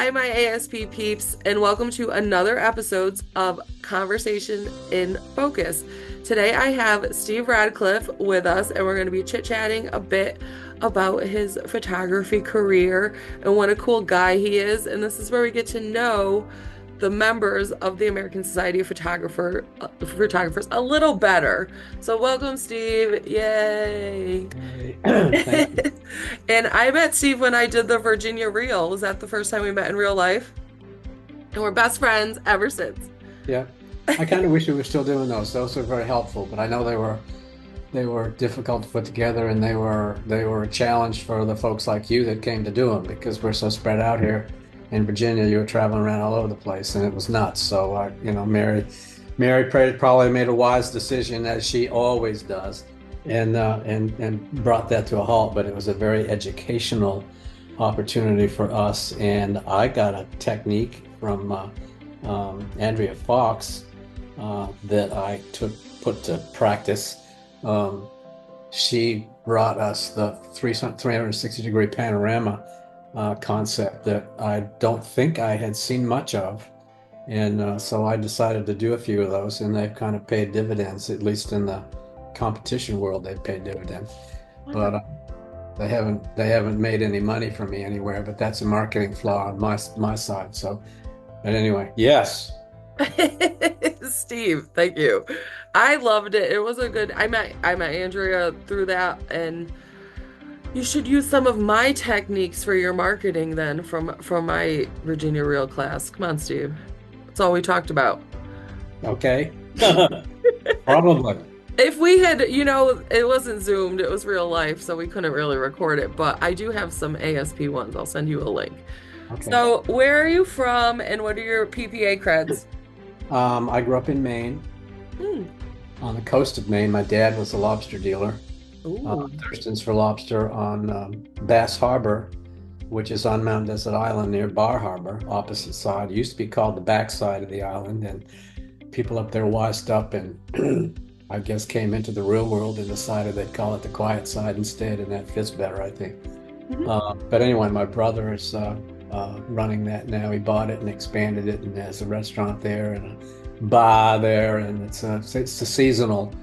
Hi, my ASP peeps, and welcome to another episode of Conversation in Focus. Today, I have Steve Radcliffe with us, and we're going to be chit-chatting a bit about his photography career and what a cool guy he is. And this is where we get to know the members of the American Society of Photographers a little better. So, welcome, Steve. Yay! Thank you. And I met Steve when I did the Virginia Reel. Was that the first time we met in real life? And we're best friends ever since. Yeah, I kind of wish we were still doing those. Those were very helpful, but I know they were difficult to put together, and they were a challenge for the folks like you that came to do them because we're so spread out here in Virginia. You were traveling around all over the place, and it was nuts. So, Mary probably made a wise decision as she always does, and brought that to a halt. But it was a very educational opportunity for us, and I got a technique from Andrea Fox that I put to practice. She brought us the 360-degree panorama concept that I don't think I had seen much of. And so I decided to do a few of those, and they've kind of paid dividends, at least in the competition world, they've paid dividends. But they haven't made any money for me anywhere, but that's a marketing flaw on my side. So, but anyway, yes. Steve, thank you. I loved it. It was a good. I met Andrea through that, and you should use some of my techniques for your marketing then from my Virginia Reel class. Come on, Steve. That's all we talked about. Okay. Probably. If we had, it wasn't Zoomed, it was real life, so we couldn't really record it, but I do have some ASP ones. I'll send you a link. Okay. So, where are you from and what are your PPA creds? I grew up in Maine, Hmm. on the coast of Maine. My dad was a lobster dealer, Ooh. Thurston's for Lobster on Bass Harbor, which is on Mount Desert Island near Bar Harbor, opposite side. It used to be called the backside of the island, and people up there wised up and I guess came into the real world and decided they'd call it the quiet side instead, and that fits better, I think. Mhm. But anyway, my brother is running that now. He bought it and expanded it, and has a restaurant there and a bar there, and it's a seasonal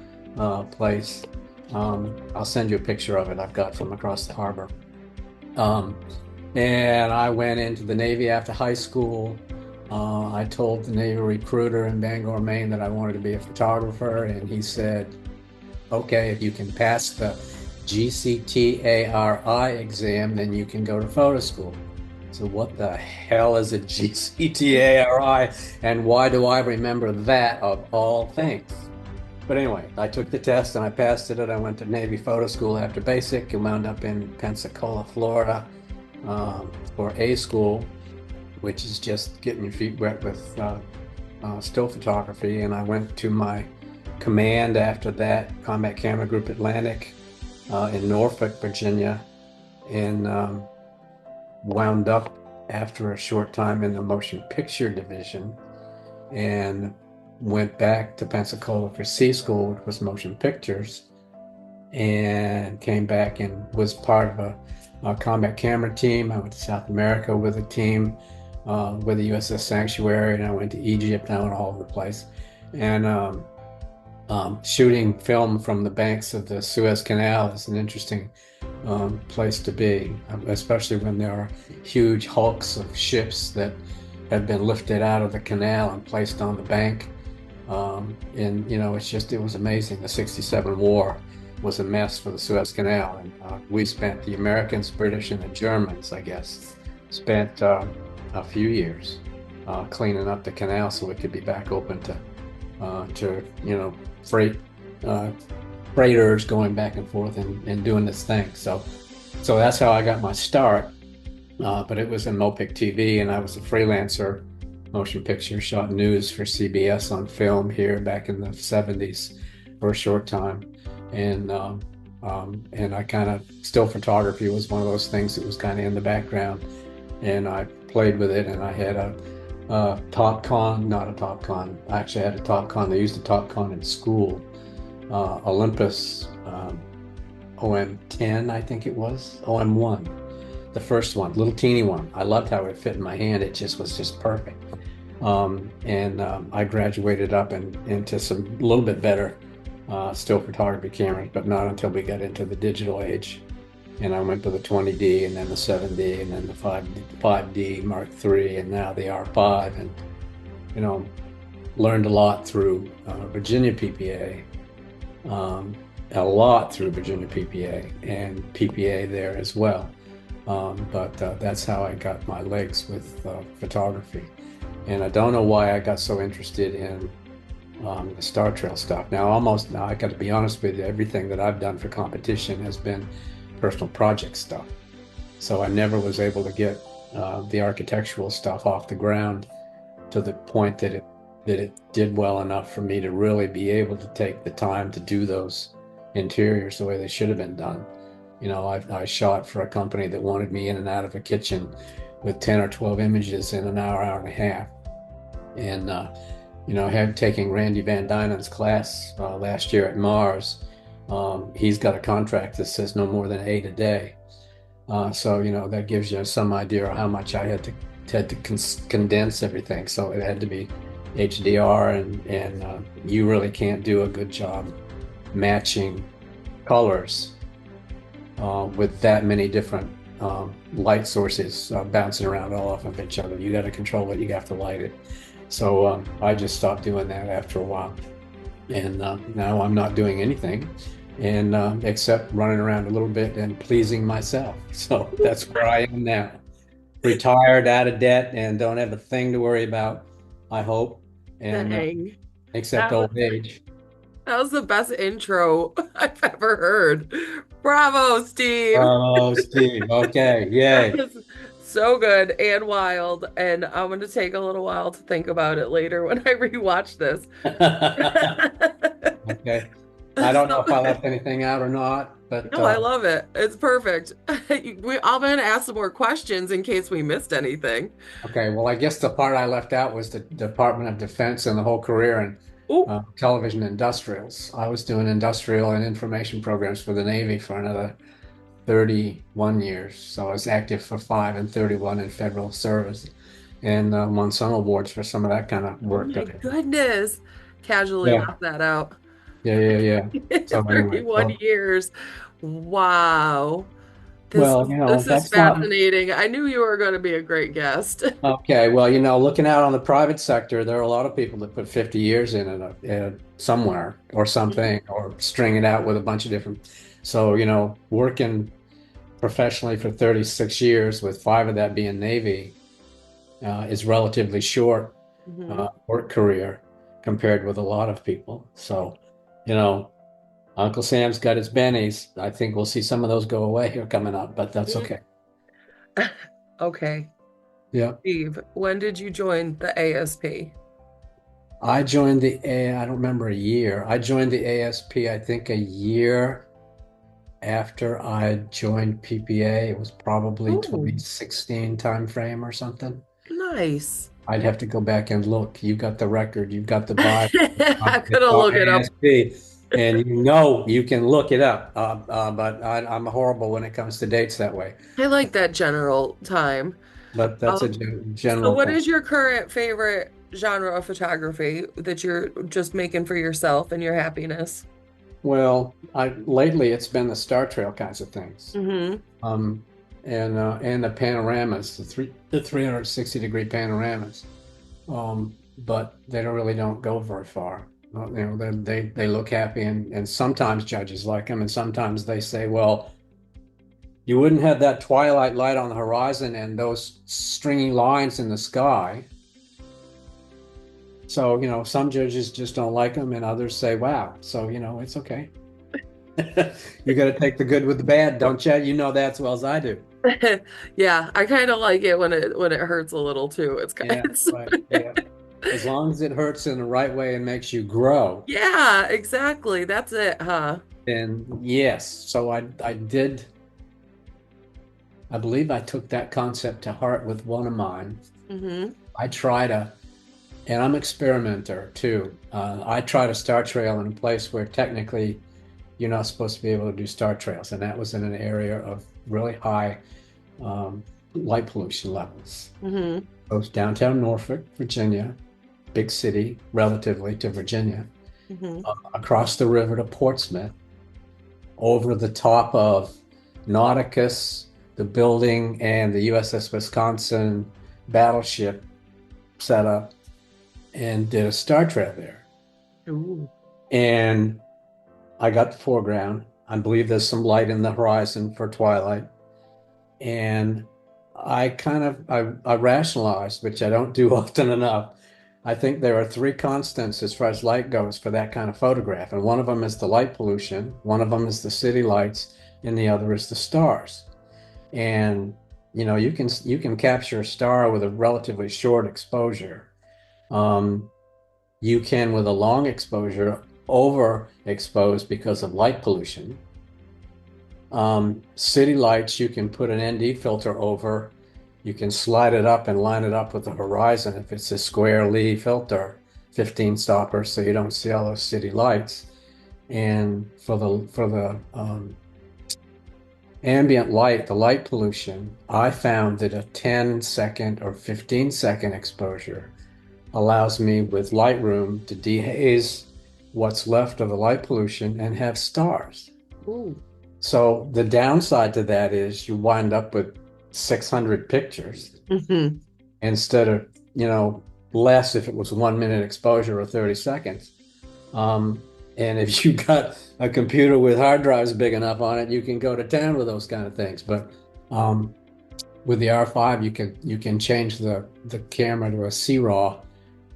place. I'll send you a picture of it I've got from across the harbor. Um, and I went into the Navy after high school. I told the Navy recruiter in Bangor, Maine, that I wanted to be a photographer, and he said, "Okay, if you can pass the GCTARI exam, then you can go to photo school." So what the hell is a GCTARI, and why do I remember that of all things? But anyway, I took the test and I passed it, and I went to Navy photo school after basic and wound up in Pensacola, Florida, for A school, which is just getting your feet wet with still photography. And I went to my command after that, Combat Camera Group Atlantic, in Norfolk, Virginia, and wound up after a short time in the motion picture division, and went back to Pensacola for C school, which was motion pictures, and came back and was part of a combat camera team. I went to South America with a team, with the USS Sanctuary, and I went to Egypt. I went all over the place, and shooting film from the banks of the Suez Canal is an interesting place to be, especially when there are huge hulks of ships that have been lifted out of the canal and placed on the bank. And it was amazing. The '67 war was a mess for the Suez Canal, and the Americans, British, and the Germans, I guess, spent a few years cleaning up the canal so it could be back open to freight freighters going back and forth and doing this thing. So that's how I got my start. But it was in Mopic TV, and I was a freelancer motion picture, shot news for CBS on film here back in the '70s for a short time. And I kind of, still photography was one of those things that was kind of in the background, and I played with it. And I had a Topcon, not a Topcon. I actually had a Topcon. They used a Topcon in school, Olympus OM10, I think it was OM1. the first one, little teeny one. I loved how it fit in my hand. It just was just perfect. And I graduated up and into some a little bit better still photography cameras, but not until we got into the digital age. And I went to the 20D and then the 7D and then the 5D Mark III and now the R5. And, you know, learned a lot through Virginia PPA, a lot through Virginia PPA and PPA there as well. But that's how I got my legs with photography. And I don't know why I got so interested in the Star Trail stuff. Now, I got to be honest with you, everything that I've done for competition has been personal project stuff. So I never was able to get the architectural stuff off the ground to the point that it did well enough for me to really be able to take the time to do those interiors the way they should have been done. You know, I shot for a company that wanted me in and out of a kitchen with 10 or 12 images in an hour, hour and a half. And, you know, taking Randy Van Dynen's class last year at Mars, he's got a contract that says no more than 8 a day. So, you know, that gives you some idea of how much I had to condense everything. So it had to be HDR, and you really can't do a good job matching colors with that many different light sources bouncing around all off of each other. You got to control it. You have to light it. So I just stopped doing that after a while, and now I'm not doing anything, and except running around a little bit and pleasing myself. So that's where I am now, retired, out of debt, and don't have a thing to worry about, I hope, and Dang. except That was, old age. that was the best intro I've ever heard. Bravo, Steve. Oh, Steve. Okay. That Yay. was so good and wild. And I'm going to take a little while to think about it later when I rewatch this. Okay. I don't know if I So, left anything out or not, but no, I love it. It's perfect. I'm going to ask some more questions in case we missed anything. okay. Well, I guess the part I left out was the Department of Defense and the whole career in Oh, television industrials. I was doing industrial and information programs for the Navy for another 31 years. So I was active for 5 and 31 in federal service, and won some awards for some of that kind of oh work my that I did. goodness. Casually Yeah. left that out. Yeah. Yeah. Yeah. So anyway, 31 so years. Wow. well, you know, This is that's not fascinating. I knew you were going to be a great guest. okay. Well, you know, looking out on the private sector, there are a lot of people that put 50 years in somewhere or something, or string it out with a bunch of different. So, you know, working professionally for 36 years, with 5 of that being Navy, is relatively short Mhm. work career compared with a lot of people. So, you know, Uncle Sam's got his bennies. I think we'll see some of those go away here coming up, but that's okay. Okay, Yeah. Steve, when did you join the ASP? I joined I don't remember a year. I joined the ASP, I think a year after I joined PPA. It was probably Oh, 2016 timeframe or something. nice. I'd have to go back and look. You got the record, you've got the Bible. I It's couldn't on look it up. ASP, and you know you can look it up. But I'm horrible when it comes to dates that way. I like that general time. But that's a Um, so general what thing. is your current favorite genre of photography that you're just making for yourself and your happiness? Well, I lately it's been the Star Trail kinds of things. Mm-hmm. Um, and the panoramas, the 360-degree panoramas. But they don't go very far. You know, they look happy, and sometimes judges like them, and sometimes they say, well, you wouldn't have that twilight light on the horizon and those stringy lines in the sky. So, you know, some judges just don't like them, and others say, wow. So, you know, it's okay. You got to take the good with the bad, don't you? You know that as well as I do. Yeah, I kind of like it when it hurts a little too. It's kind Yeah, it's right. Yeah. As long as it hurts in the right way and makes you grow, yeah, exactly. That's it, huh? then yes. So I did, I believe I took that concept to heart with one of mine. Mm-hmm. I try to, and I'm an experimenter too. I try to star trail in a place where technically you're not supposed to be able to do star trails. And that was in an area of really high light pollution levels. Mm-hmm. Both downtown Norfolk, Virginia, big city relatively to Virginia, Mm-hmm. across the river to Portsmouth, over the top of Nauticus, the building, and the USS Wisconsin battleship setup, and did a star trail there. Ooh. And I got the foreground. I believe there's some light in the horizon for twilight. And I rationalized, which I don't do often enough. I think there are three constants as far as light goes for that kind of photograph. And one of them is the light pollution, one of them is the city lights, and the other is the stars. And you can capture a star with a relatively short exposure. Um, you can with a long exposure overexpose because of light pollution. City lights, you can put an ND filter over. You can slide it up and line it up with the horizon if it's a square Lee filter, 15 stopper, so you don't see all those city lights. And for the ambient light, the light pollution, I found that a 10-second or 15-second exposure allows me with Lightroom to dehaze what's left of the light pollution and have stars. Ooh. So the downside to that is you wind up with 600 pictures Mm-hmm. instead of, less if it was 1 minute exposure or 30 seconds. Um, and if you got a computer with hard drives big enough on it, you can go to town with those kind of things. But um, with the R5, you can change the camera to a CRAW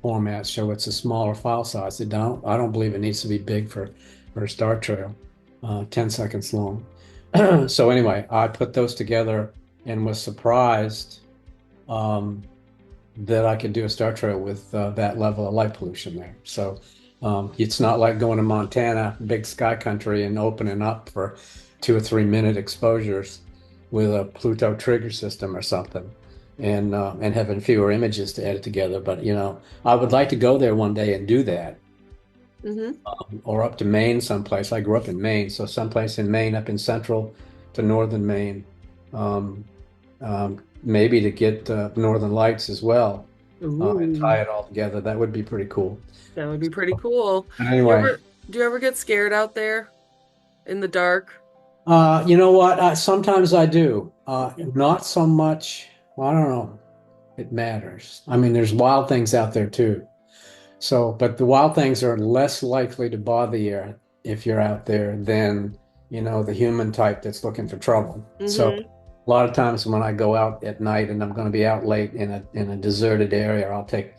format, so it's a smaller file size. I don't believe it needs to be big for a star trail, 10 seconds long. So anyway, I put those together and was surprised um, that I could do a star trail with that level of light pollution there. So it's not like going to Montana, big sky country, and opening up for 2 or 3 minute exposures with a Pluto trigger system or something, and having fewer images to edit together. But I would like to go there one day and do that, Mm-hmm. or up to Maine someplace. I grew up in Maine, so someplace in Maine, up in central to northern Maine, um, maybe to get northern lights as well, and Ooh. tie it all together. That would be pretty cool. That would be pretty cool. But You anyway, ever do you ever get scared out there in the dark? you know what? Sometimes I do. Not so much. Well, I don't know. It matters. I mean, there's wild things out there too. So, but the wild things are less likely to bother you if you're out there than, the human type that's looking for trouble. So, Mm-hmm. a lot of times when I go out at night and I'm going to be out late in a deserted area, I'll take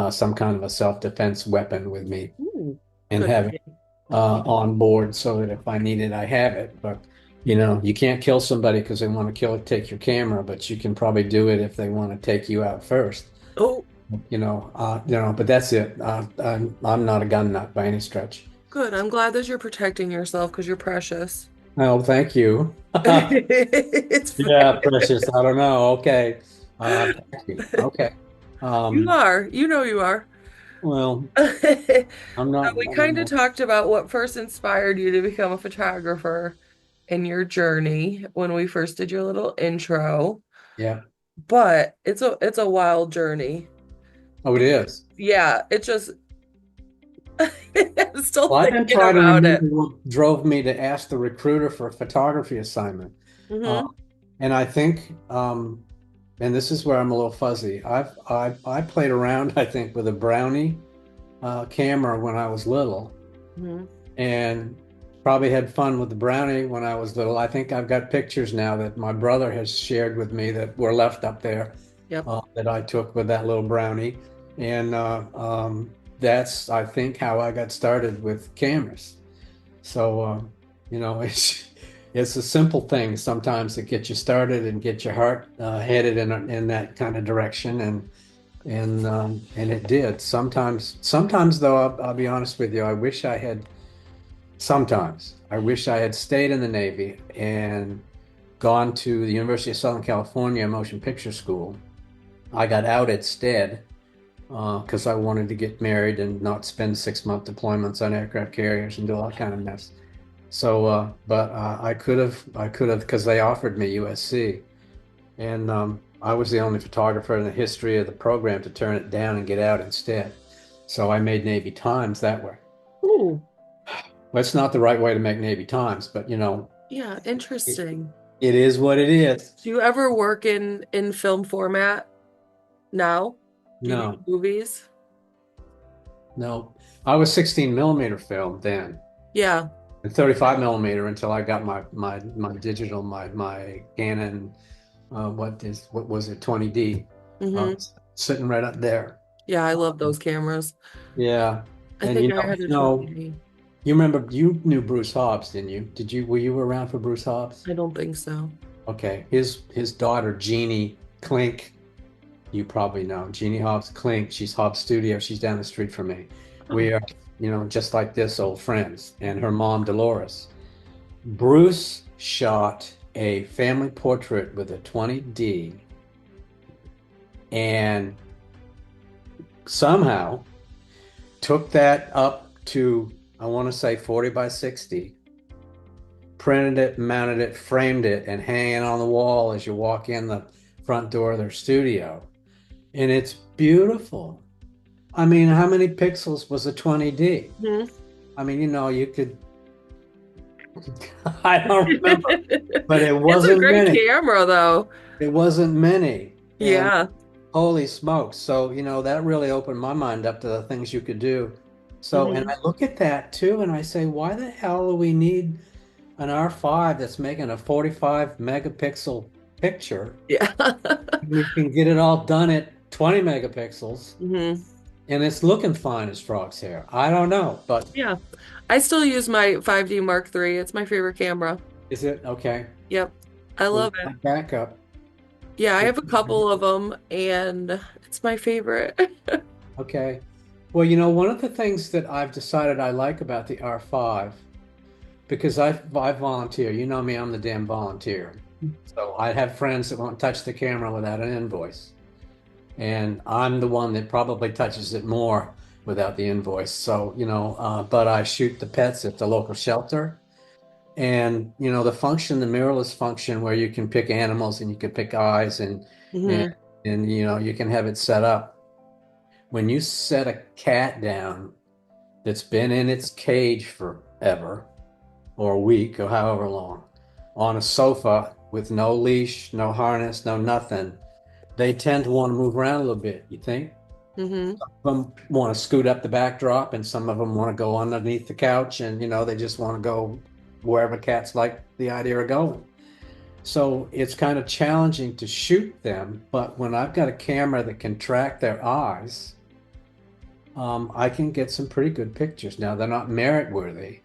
some kind of a self-defense weapon with me Ooh. and Good have it idea. on board so that if I need it, I have it. But you can't kill somebody because they want to take your camera, but you can probably do it if they want to take you out first. Oh, But that's it. I'm not a gun nut by any stretch. good. I'm glad that you're protecting yourself because you're precious. Oh, thank you. It's Yeah, fine. precious. I don't know. Okay. Thank you. Okay. You Um, are. You know you are. well, I'm So not. we kind of talked about what first inspired you to become a photographer in your journey when we first did your little intro, Yeah. but it's a wild journey. Oh, it is. Yeah, it just I'm still Well, I've been thinking trying to about remember it. what drove me to ask the recruiter for a photography assignment. Uh, Hmm. and I think, and this is where I'm a little fuzzy. I played around, I think, with a Brownie camera when I was little, Hmm. and probably had fun with the Brownie when I was little. I think I've got pictures now that my brother has shared with me that were left up there Yep. that I took with that little Brownie, and that's I think how I got started with cameras. So it's a simple thing sometimes that get you started and get your heart headed in that kind of direction, and it did. Sometimes though, I'll be honest with you, I wish I had stayed in the Navy and gone to the University of Southern California Motion Picture School. I got out instead because I wanted to get married and not spend 6 month deployments on aircraft carriers and do all that kind of mess. So, but I could have, because they offered me USC, And I was the only photographer in the history of the program to turn it down and get out instead. So I made Navy Times that way. Ooh, Well, it's not the right way to make Navy Times, but yeah, it, interesting. it is what it is. Do you ever work in film format now? Do you do No, movies? no. I was 16 millimeter film then, Yeah. and 35 millimeter until I got my digital, my Canon, what was it, 20D, uh, Hmm. sitting right up there. Yeah, I love those cameras. Yeah. I And think I had a 20D. you remember you knew Bruce Hobbs, didn't you? Were you around for Bruce Hobbs? I don't think so. Okay. His daughter Jeannie Klink, you probably know. Jeannie Hobbs Klink, she's Hobbs Studio. She's down the street from me. Oh. We are, just like this, old friends. And her mom, Dolores. Bruce shot a family portrait with a 20D and somehow took that up to, I want to say 40 by 60, printed it, mounted it, framed it, and hanging on the wall as you walk in the front door of their studio. And it's beautiful. I mean, how many pixels was a 20D? Mhm. I mean, you could, I don't remember, but it It's a wasn't great many. camera though. It wasn't many. And Yeah. holy smokes. So, that really opened my mind up to the things you could do. So, and Hmm. I look at that too, and I say, why the hell do we need an R5 that's making a 45 megapixel picture? Yeah. We can get it all done at 20 megapixels, Hmm. and it's looking fine as frog's hair. I don't know, but Yeah. I still use my 5D Mark III. It's my favorite camera. is it okay? Yep. I Well, love my it. backup. Yeah, I have a couple of them and it's my favorite. Okay. Well, one of the things that I've decided I like about the R5, because I volunteer. You know me, I'm the damn volunteer. So I have friends that won't touch the camera without an invoice. And I'm the one that probably touches it more without the invoice. So, but I shoot the pets at the local shelter. And, the mirrorless function where you can pick animals and you can pick eyes and, Hmm. you can have it set up. When you set a cat down that's been in its cage forever, or a week, or however long, on a sofa with no leash, no harness, no nothing, they tend to want to move around a little bit, you think? Hmm. Some of them want to scoot up the backdrop, and some of them want to go underneath the couch, and they just want to go wherever cats like the idea of going. So it's kind of challenging to shoot them, but when I've got a camera that can track their eyes, I can get some pretty good pictures. Now they're not merit worthy,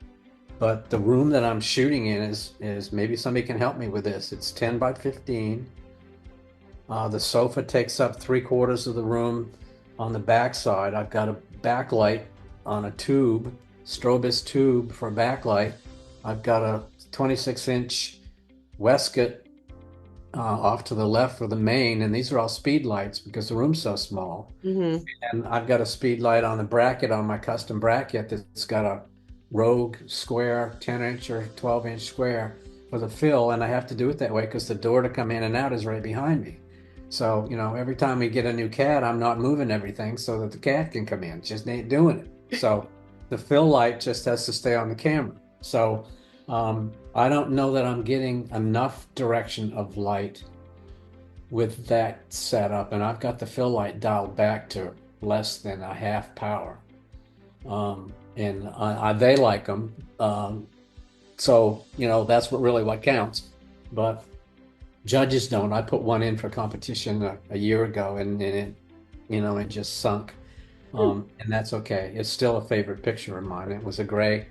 but the room that I'm shooting in is maybe somebody can help me with this. It's 10 by 15. The sofa takes up 3/4 of the room. On the back side, I've got a backlight on a tube, strobist tube for a backlight. I've got a 26-inch Westcott off to the left for the main, and these are all speed lights because the room's so small. Hmm. And I've got a speed light on the bracket on my custom bracket that's got a Rogue square, 10-inch or 12-inch square for the fill. And I have to do it that way because the door to come in and out is right behind me. So, every time we get a new cat, I'm not moving everything so that the cat can come in. Just ain't doing it. So the fill light just has to stay on the camera. So I don't know that I'm getting enough direction of light with that setup, and I've got the fill light dialed back to less than a half power. And they like them. So, that's what counts. But judges don't. I put one in for competition a year ago, and it just sunk. And that's okay. It's still a favorite picture of mine. It was a gray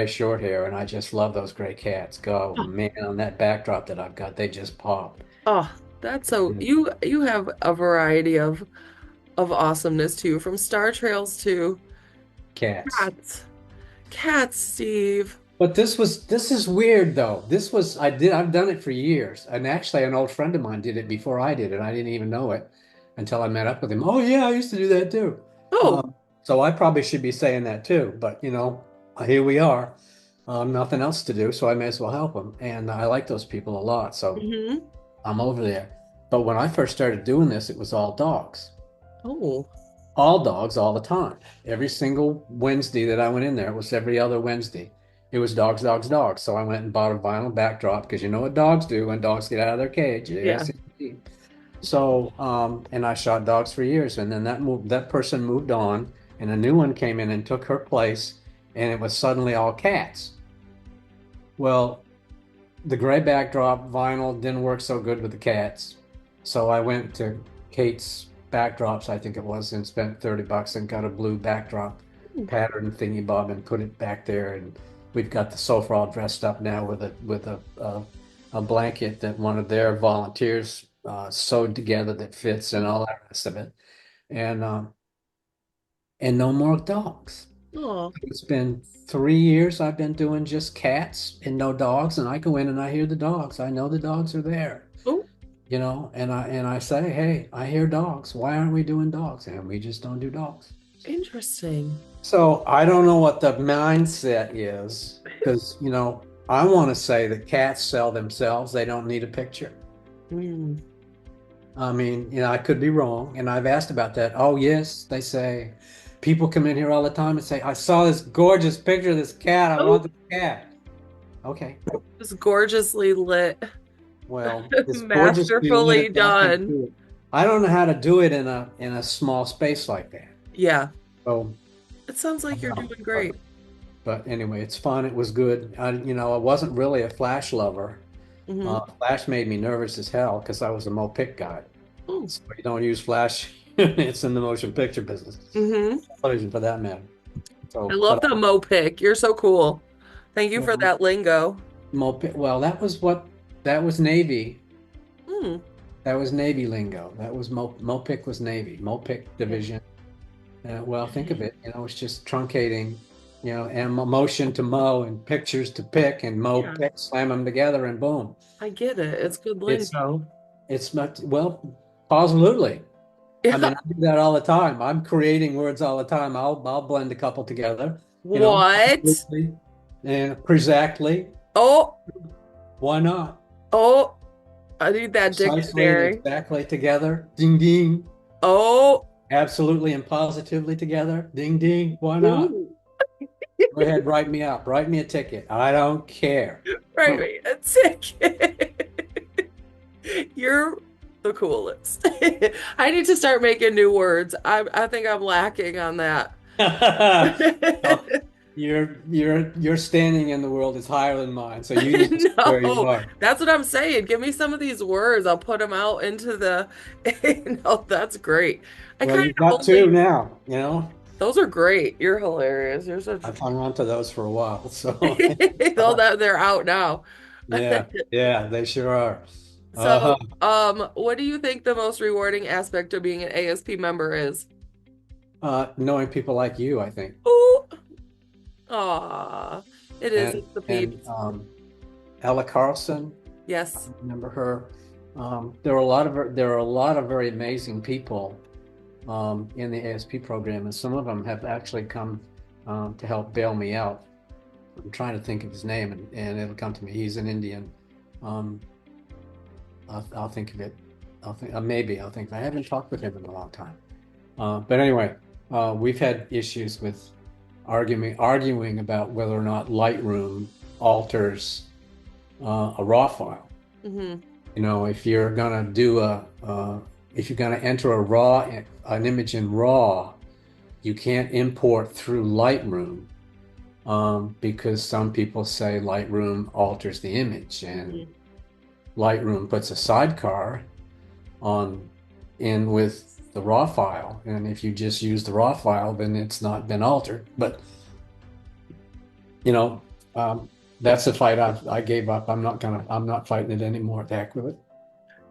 short hair, and I just love those gray cats. Go, man, on that backdrop that I've got, they just pop. Oh, that's so you have a variety of awesomeness too, from Star Trails to Cats. cats. Cats, Steve. But this is weird though. I've done it for years. And actually an old friend of mine did it before I did it. I didn't even know it until I met up with him. Oh yeah, I used to do that too. Oh. So I probably should be saying that too, but here we are. Nothing else to do, so I may as well help them. And I like those people a lot. So Hmm. I'm over there. But when I first started doing this, it was Oh, all dogs all the time. Every single Wednesday that I went in there, it was every other Wednesday. It was dogs, dogs, dogs. So I went and bought a vinyl backdrop because you know what dogs do when dogs get out of their cage. yeah. Yes. So, and I shot dogs for years, and then that person moved on, and a new one came in and took her place, and it was suddenly all cats. Well, the gray backdrop vinyl didn't work so good with the cats. So I went to Kate's Backdrops, I think it was, and spent $30 and got a blue backdrop pattern thingy bob and put it back there. And we've got the sofa all dressed up now with a blanket that one of their volunteers sewed together that fits and all that rest of it. And and no more dogs. Oh, It's been 3 years I've been doing just cats and no dogs, and I go in and I hear the dogs. I know the dogs are there, oh, and I say, hey, I hear dogs. Why aren't we doing dogs? And we just don't do dogs. interesting. So I don't know what the mindset is, because I want to say that cats sell themselves. They don't need a picture. Mm. I mean, I could be wrong, and I've asked about that. Oh, yes, they say. People come in here all the time and say, I saw this gorgeous picture of this cat. I Oh, want the cat. Okay. it's gorgeously lit, Well, it's gorgeous lit masterfully if I can done. do it. I don't know how to do it in a small space like that. Yeah, So, it sounds like you're no. doing but great. but anyway, it's fun. It was good. I wasn't really a Flash lover. Hmm. Flash made me nervous as hell because I was a Mopic guy. Oh, So you don't use Flash. It's in the motion picture business, hmm. television for that matter. I So, love but the Mo pick. You're so cool. Thank you for well, that lingo. Mopic. Well, that was Navy. Mm. That was Navy lingo. That was Mopic was Navy. Mopic Yeah. division. Well, think of it. It's just truncating. And motion to mow and pictures to pick and mow Yeah, pick, slam them together, and boom. I get it. It's good It's lingo. it's not well, absolutely. I Yeah. mean, I do that all the time. I'm creating words all the time. I'll blend a couple together, What? absolutely and exactly. Oh, Why not? oh, I need that Precisely and dictionary. exactly together. Ding ding. Oh, Absolutely and positively together. Ding ding. Why not? ooh. Go ahead, write me up. Write me a ticket. I don't care. Right, wait, a ticket. You're the coolest. I need to start making new words. I think I'm lacking on that. Well, your standing in the world is higher than mine, so you need to stay where you No, are. that's what I'm saying. Give me some of these words. I'll put them out into the, no, that's great. I Well, kind you've of got two only, now. those are great. You're hilarious. You're such, I've hung on to those for a while, so though that they're out now. yeah, yeah, they sure are. Uh-huh. So, what do you think the most rewarding aspect of being an ASP member is? Knowing people like you, I think, Oh, aw, it is. and It's the and peeps. Ella Carlson. I Yes. remember her. There are a lot of very amazing people in the ASP program, and some of them have actually come to help bail me out. I'm trying to think of his name, and it'll come to me. He's an Indian. Um, I'll think of it. Maybe I'll think. I haven't talked with him in a long time. But anyway, we've had issues with arguing about whether or not Lightroom alters a raw file. Hmm. If you're gonna do if you're gonna enter an image in RAW, you can't import through Lightroom because some people say Lightroom alters the image, and Hmm. Lightroom puts a sidecar on in with the raw file, and if you just use the raw file, then it's not been altered. But you know, that's a fight I gave up. I'm not fighting it anymore. The heck with it.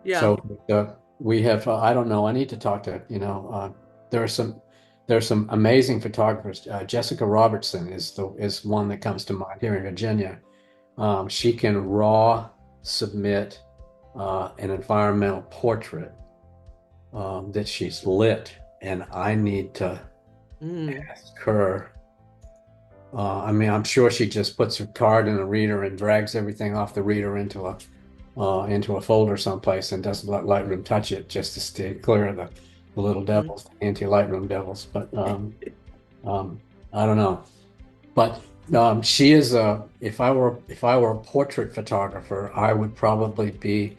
Yeah. So we have. I don't know. I need to talk to. There are some amazing photographers. Jessica Robertson is one that comes to mind here in Virginia. She can raw submit an environmental portrait that she's lit, and I need to Mm. ask her. I mean, I'm sure she just puts her card in a reader and drags everything off the reader into into a folder someplace and doesn't let Lightroom touch it just to stay clear of the little Mhm. devils, the anti-Lightroom devils. But um, I don't know. But she is if I were a portrait photographer, I would probably be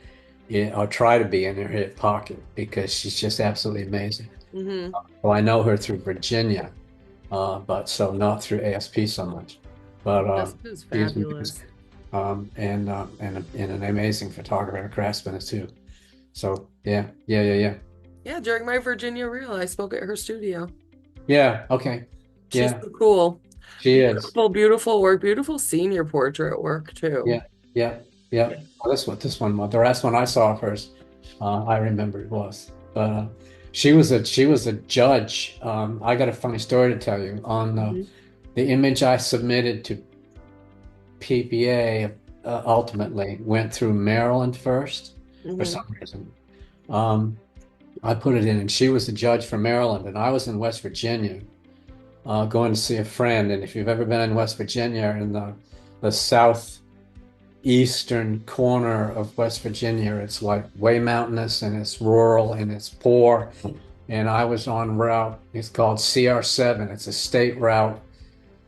or try to be in her hip pocket because she's just absolutely amazing. Hmm. Well, I know her through Virginia, but so not through ASP so much. But This is she's amazing, fabulous. and an amazing photographer and craftsman too. So yeah, yeah, yeah, yeah, Yeah, during my Virginia reel, I spoke at her studio. yeah. Okay, She's yeah, so cool. she is. Beautiful, beautiful work. Beautiful senior portrait work too. Yeah, yeah, yeah. Well, the last one I saw of hers, I remember it was. But she was a judge. I got a funny story to tell you on Hmm. the image I submitted to PPA. Ultimately went through Maryland first for Hmm. some reason. Um, I put it in, and she was the judge for Maryland, and I was in West Virginia, going to see a friend. And if you've ever been in West Virginia, in the southeastern corner of West Virginia, it's like way mountainous and it's rural and it's poor. And I was on route. It's called CR7. It's a state route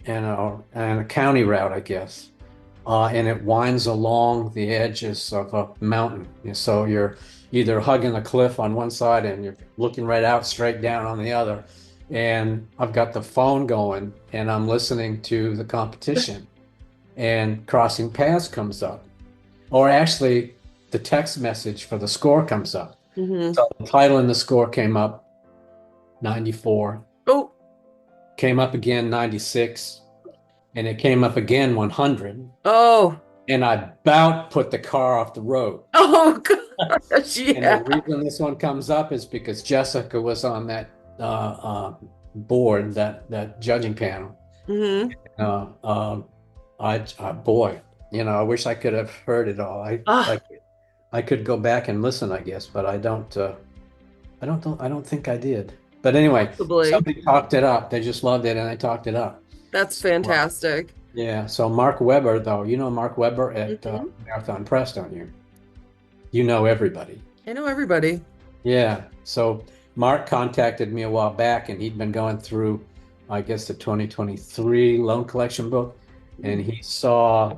and a county route, I guess. And it winds along the edges of a mountain. And so you're either hugging a cliff on one side and you're looking right out straight down on the other. And I've got the phone going and I'm listening to the competition, and Crossing Paths comes up. Or actually, the text message for the score comes up. Hmm. So the title and the score came up 94, Oh, came up again 96, and it came up again 100. oh, And I about put the car off the road. oh gosh, And the yeah. reason this one comes up is because Jessica was on that board, that judging panel. Hmm. Uh, uh, boy, I wish I could have heard it all. Ah, I could go back and listen, I guess, but I don't. I don't think I did. But anyway, possibly. somebody talked it up. They just loved it, and they talked it up. That's So, fantastic. yeah. So Mark Webber, though, you know Mark Webber at Hmm. Marathon Press, don't you? You know everybody. I know everybody. Yeah. So Mark contacted me a while back, and he'd been going through, I guess, the 2023 loan collection book, and he saw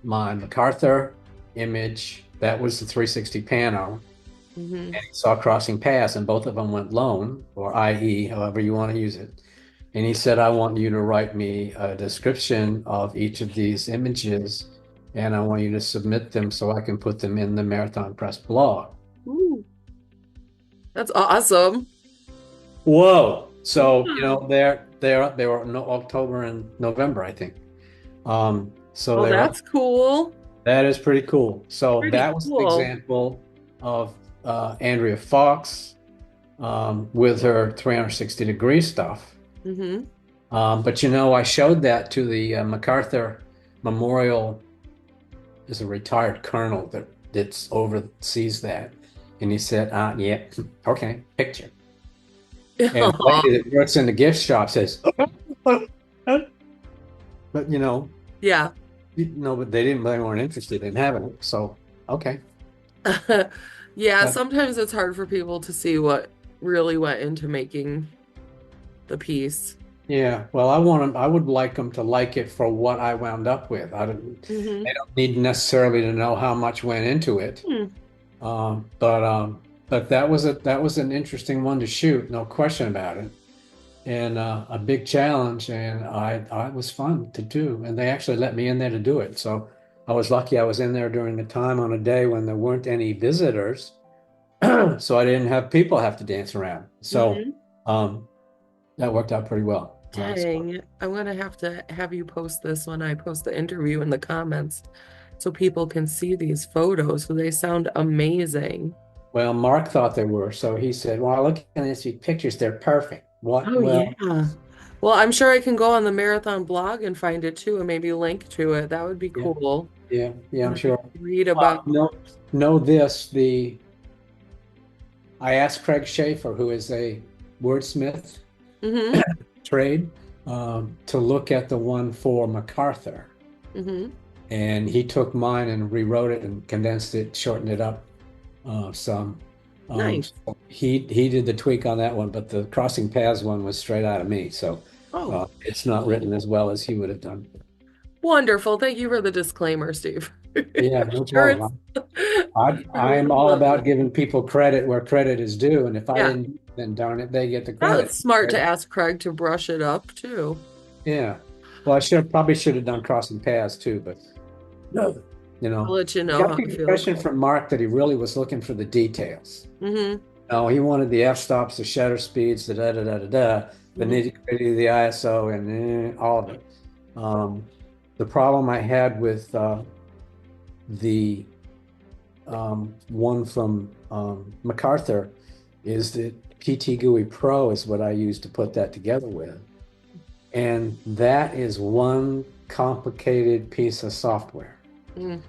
my MacArthur image. That was the 360 pano. Hmm. And he saw Crossing Paths, and both of them went loan, or IE, however you want to use it. And he said, I want you to write me a description of each of these images, and I want you to submit them so I can put them in the Marathon Press blog. Ooh, that's awesome. Whoa. So, Wow. they were no October and November, I think. So Well, they're up. that's cool. That is pretty cool. So Pretty that was an cool. example of Andrea Fox, with her 360-degree stuff. Hmm. But I showed that to the MacArthur Memorial. Is a retired colonel that's oversees that, and he said, "Yeah, okay, picture." And the lady that works in the gift shop says, "But Yeah. but they weren't interested in having it." So okay, Yeah, but sometimes it's hard for people to see what really went into making the piece. yeah, well, I would like them to like it for what I wound up with. Hmm. They don't need necessarily to know how much went into it. Hmm. Um, but um, but that was an interesting one to shoot, no question about it, and a big challenge, and I was fun to do, and they actually let me in there to do it. So I was lucky I was in there during the time on a day when there weren't any visitors, so I didn't have people have to dance around. So Hmm. um, that worked out pretty well. Dang, I'm gonna have to have you post this when I post the interview in the comments so people can see these photos because they sound amazing. Well, Mark thought they were, so he said, "Well, look at these pictures; they're perfect." What? Oh Well, yeah. Well, I'm sure I can go on the marathon blog and find it too and maybe link to it. That would be yeah, cool. yeah, yeah, I'm And I could sure. read about. Know this, I asked Craig Schaefer, who is a wordsmith Hmm. trade, to look at the one for MacArthur. Hmm. and he took mine and rewrote it and condensed it, shortened it up some. Nice. So he did the tweak on that one, but the crossing paths one was straight out of me. So Oh, it's not written as well as he would have done. wonderful. Thank you for the disclaimer, Steve. Yeah, no Sure, it's problem. I'm all lovely. about giving people credit where credit is due, and if I Yeah. didn't, then darn it, they get the Oh, credit. it's smart to Right? ask Craig to brush it up too. Yeah. Well, I probably should have done crossing paths too, but no, I'll let you I know got how the I feel impression about from Mark that he really was looking for the details. it. No, he wanted the f-stops, the shutter speeds, the da da da da da, the Hmm. nitty-gritty, the ISO, and all of it. Um, the problem I had with the one from MacArthur is that PT GUI Pro is what I use to put that together with. And that is one complicated piece of software. Mm.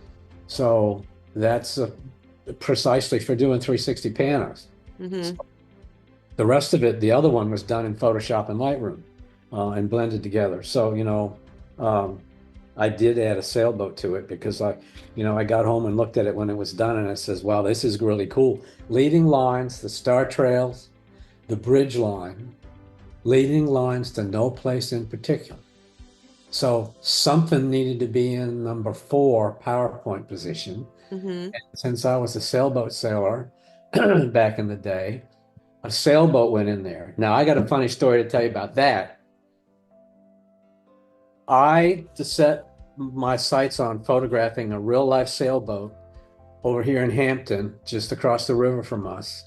So that's precisely for doing 360 panos. Hmm. The rest of it, the other one was done in Photoshop and Lightroom and blended together. So, um, I did add a sailboat to it because I got home and looked at it when it was done and I says, wow, this is really cool. Leading lines, the star trails, the bridge line, leading lines to no place in particular. So something needed to be in number 4 PowerPoint position. Hmm. And since I was a sailboat sailor back in the day, a sailboat went in there. Now I got a funny story to tell you about that. I set my sights on photographing a real life sailboat over here in Hampton, just across the river from us.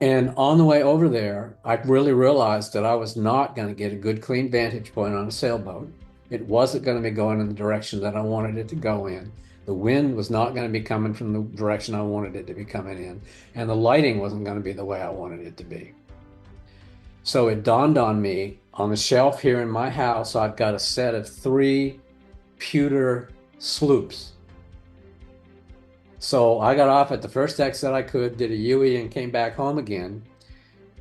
And on the way over there, I really realized that I was not going to get a good, clean vantage point on a sailboat. It wasn't going to be going in the direction that I wanted it to go in. The wind was not going to be coming from the direction I wanted it to be coming in. And the lighting wasn't going to be the way I wanted it to be. So it dawned on me on the shelf here in my house, I've got a set of 3 pewter sloops. So I got off at the first exit I could, did a UE and came back home again,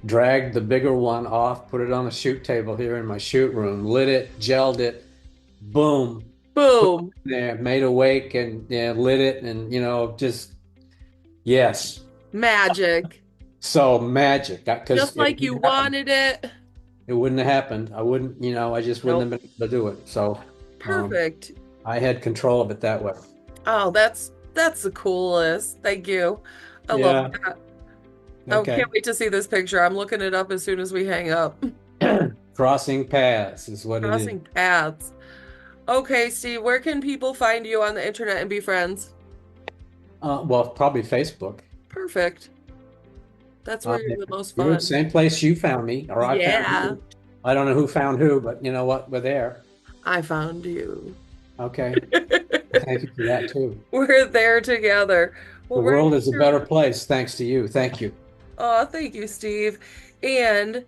dragged the bigger one off, put it on the shoot table here in my shoot room, lit it, gelled it, boom, put Boom. it in there, made a wake and lit it and just yes. Magic. So magic, because Just like you wanted it. it wouldn't have happened. I wouldn't, I just wouldn't Nope. have been able to do it. So Perfect. I had control of it that way. Oh, that's the coolest. Thank you. I love Yeah. that. I Okay. can't wait to see this picture. I'm looking it up as soon as we hang up. Crossing paths is what it is. Crossing paths. Okay, Steve, where can people find you on the internet and be friends? Well, probably Facebook. Perfect. That's where you're the most You're the fun. same place you found me, or I found Yeah, you. I don't know who found who, but you know what? We're there. I found you. Okay. Well, thank you for that too. We're there together. The Well, we're world is a here. better place thanks to you. Thank you. Oh, thank you, Steve. And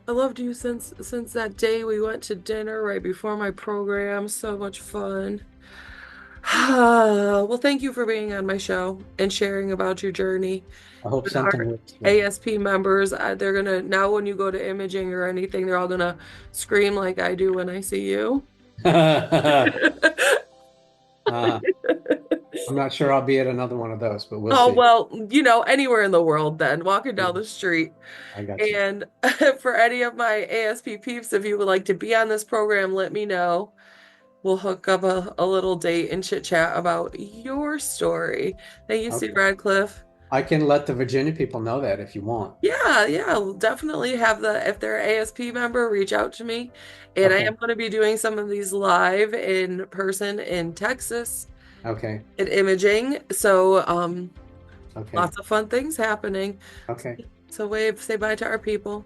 I loved you since that day we went to dinner right before my program. So much fun. Well, thank you for being on my show and sharing about your journey I hope with our something works for you. ASP members. They're gonna now when you go to imaging or anything, they're all gonna scream like I do when I see you. I'm not sure I'll be at another one of those, but we'll Oh, see. well, anywhere in the world then, walking down the street. I got you. And for any of my ASP peeps, if you would like to be on this program, let me know. We'll hook up a little date and chit chat about your story. Thank you, Steve Okay. Radcliffe. I can let the Virginia people know that if you want. Yeah, yeah, we'll definitely have if they're an ASP member, reach out to me. And I Okay. am going to be doing some of these live in person in Texas Okay. at imaging. So, Okay. lots of fun things happening. Okay. So wave, say bye to our people.